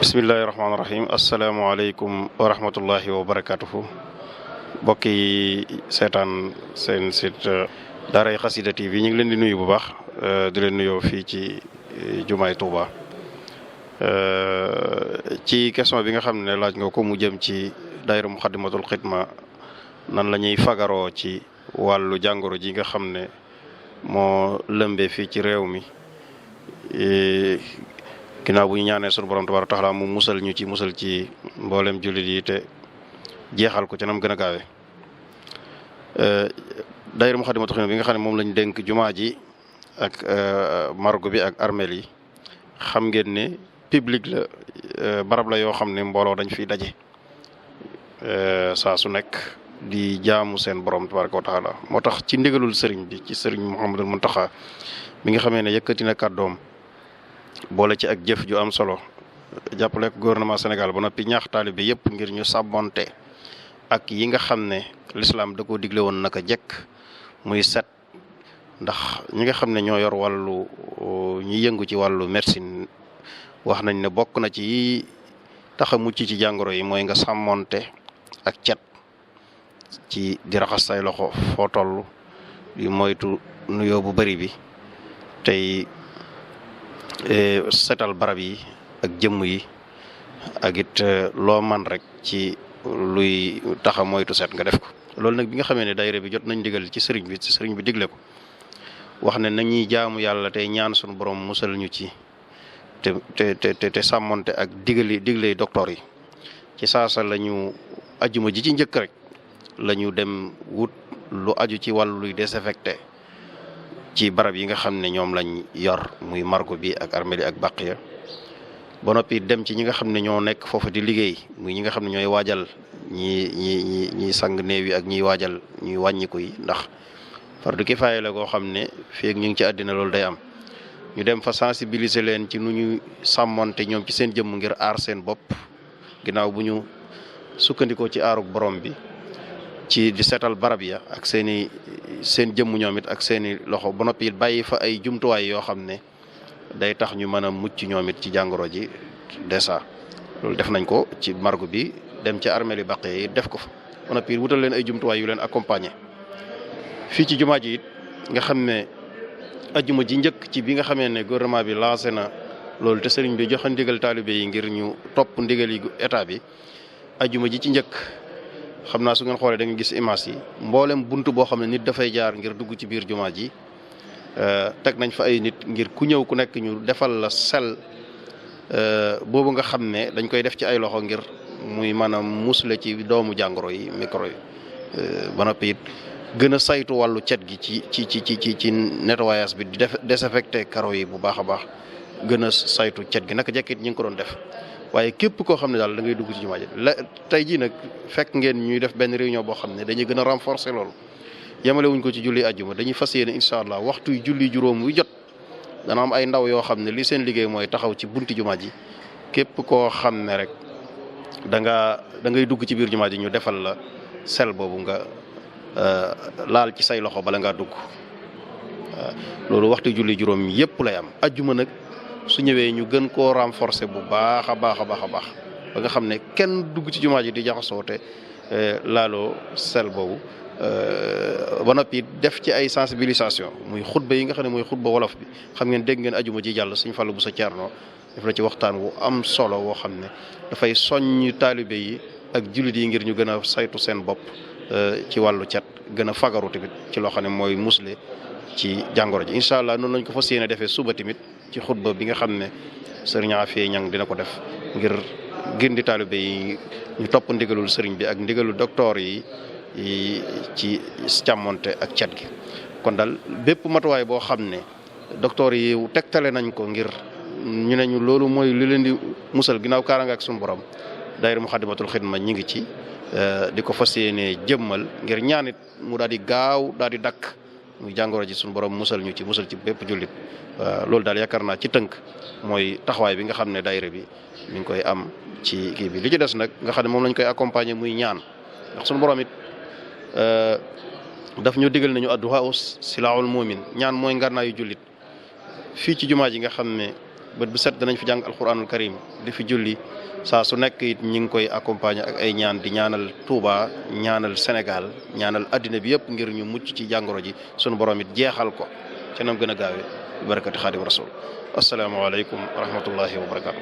bismillahi rahmaani rahim asalaamaaleykum wa rahmatullahi wa barakatuhu mbokk yi seetaan seen site daaray xasida TV ñu ngi leen di nuyu bu baax di leen nuyoo fii ci jumaay Touba ci question bi nga xam ne laaj nga ko mu jëm ci daayira Muxaddamatul Xidma nan la ñuy fagaroo ci wàllu jàngoro ji nga xam ne moo lëmbee fii ci réew mi ginnaaw bu ñu ñaanee sunu borom tabaaraka taala mu musal ñu ci musal ci mboolem jullit yi te jeexal ko ci nam gën a gaawe daayira Muxaddamatul Xidma bi nga xam ne moom lañ dénk jumaa ji ak margo bi ak armeel yi xam ngeen ne public la barab la yoo xam ne mbooloo dañ fiy daje saa su nekk di jaamu seen borom tabaaraka wa taala moo tax ci ndigalul sëriñ bi ci sëriñ Mouhamadul Muntaxa mi nga xamee ne yëkkati na kàddoom boole ci ak jëf ju am solo jàppale ko gouvernement Sénégal ba noppi ñaax taalibe yëpp ngir ñu sàmmonte ak yi nga xam ne lislaam da koo digle woon naka jekk muy set ndax ñi nga xam ne ñoo yor wàllu ñi yëngu ci wàllu médecine wax nañ ne bokk na ci tax a mucc ci jàngoro yi mooy nga sàmmonte ak cet ci di raxas say loxo foo toll di moytu nuyoo bu bari bi tey setal barab yi ak jëmm yi ak it loo man rek ci luy taxa moytu set nga def ko loolu nag bi nga xamee ne daayira bi jot nañ digal ci sëriñ bi digle ko wax ne nañuy jaamu yàlla tey ñaan sunu borom musal ñu ci te sàmmonte ak digley docteur yi ci saasa lañu ajuma ji ci njëkk rek lañu dem wut lu aju ci wàllu luy désinfecté ci barab yi nga xam ne ñoom lañ yor muy margo bi ak armeli ak baqiya ba noppi dem ci ñi nga xam ne ñoo nekk foofu di liggéey muy ñi nga xam ne ñooy waajal ñi sang néew yi ak ñiy waajal ñuy wàññiku yi ndax fardu kifaaya la koo xam ne fii ak ñu ngi ci àddina loolu day am ñu dem fa sensibiliser leen ci nu ñu sàmmonte ñoom ci seen jëmm ngir aar seen bopp ginnaaw bu ñu sukkandikoo ci aaruk borom bi ci di seetal barab ya ak seen jëmm ñoom it ak seeni loxo ba noppi it bàyyi fa ay jumtuwaay yoo xam ne day tax ñu mën a mucc ñoom it ci jàngoro ji dèjà loolu def nañ ko ci margo bi dem ci armée li baqee yi def ko fa ba noppi it wutal leen ay jumtuwaay yu leen accompagner fii ci jumaa ji it nga xam ne ajjuma ji njëkk ci bi nga xamee ne gouvernement bi lancé na loolu te sëriñ bi joxe ndigal taalibe yi ngir ñu topp ndigal yi état bi ajjuma ji ci njëkk xam naa su ngeen xoolee da nga gis image yi mboolem buntu boo xam ne nit dafay jaar ngir dugg ci biir jumaa ji teg nañ fa ay nit ngir ku ñëw ku nekk ñu defal la sel boobu nga xam ne dañ koy def ci ay loxo ngir muy maanaam musle ci doomu jàngoro yi micro yi ba noppi it gën a saytu wàllu cet gi ci nettoyage bi di def désinfecté karo yi bu baax a baax gën a saytu cet gi naka jekkit ñi ngi ko doon def waaye képp koo xam ne daal da ngay dugg ci jumaa ji tey jii nag fekk ngeen ñuy def benn réunion boo xam ne dañuy gën a renforcer loolu yemale wuñ ko ci julli àjjuma dañuy fas yéene incha allah waxtu julli juróom wi jot dana am ay ndaw yoo xam ne li seen liggéey mooy taxaw ci bunti jumaa ji képp koo xam ne rek da ngay dugg ci biir jumaa ji ñu defal la sel boobu nga laal ci say loxo bala ngaa dugg loolu waxtu julli juróom yépp lay am àjjuma nag su ñëwee ñu gën koo renforcer bu baax a baax ba nga xam ne kenn dugg ci jumaa ji di jaxasoo te laaloo sel boobu ba noppi def ci ay sensibilisation muy xutba yi nga xam ne mooy xutba wolof bi xam ngeen dégg ngeen ajuma ji jàll Sëñ Fallu bu sa Ceerno def na ci waxtaan wu am solo woo xam ne dafay soññ taalibe yi ak jullit yi ngir ñu gën a saytu seen bopp ci wàllu cet gën a fagaru tamit ci loo xam ne mooy musle ci jàngoro ji incha allah noonu lañ ko fas yéene defee suba tamit ci xutba bi nga xam ne sëriñ Afee Ñang dina ko def ngir gindi taalibe yi ñu topp ndigalul sëriñ bi ak ndigalul docteur yi ci càmmonte ak cet gi kon daal bépp matuwaay boo xam ne docteur yi tegtale nañ ko ngir ñu ne ñu loolu mooy li leen di musal ginnaaw kaaraange ak suñu borom daayira Muxaddamatul Xidma ñi ngi ci di ko fas yéene jëmmal ngir ñaanit mu daal di gaaw daal di dakk muy jàngoro ji suñu borom musal ci bépp jullit loolu daal yaakaar naa ci tënk mooy taxawaay bi nga xam ne daayira bi mi ngi koy am ci kii bi li ci des nag nga xam ne moom lañ koy accompagner muy ñaan ndax suñu borom it daf ñu digal nañu adduhaa silaahul muumin ñaan mooy ngànnaayu jullit fii ci jumaa ji nga xam ne bët bu set danañ fi jàng alquranul karim di fi julli saa su nekk it ñi ngi koy accompagner ak ay ñaan di ñaanal Touba ñaanal Sénégal ñaanal addina bi yëpp ngir ñu mucc ci jàngoro ji sunu borom it jeexal ko ca nam gën a gaawee barakati xaadim rasul asalaamaaleykum wa rahmatullahi wa barakatu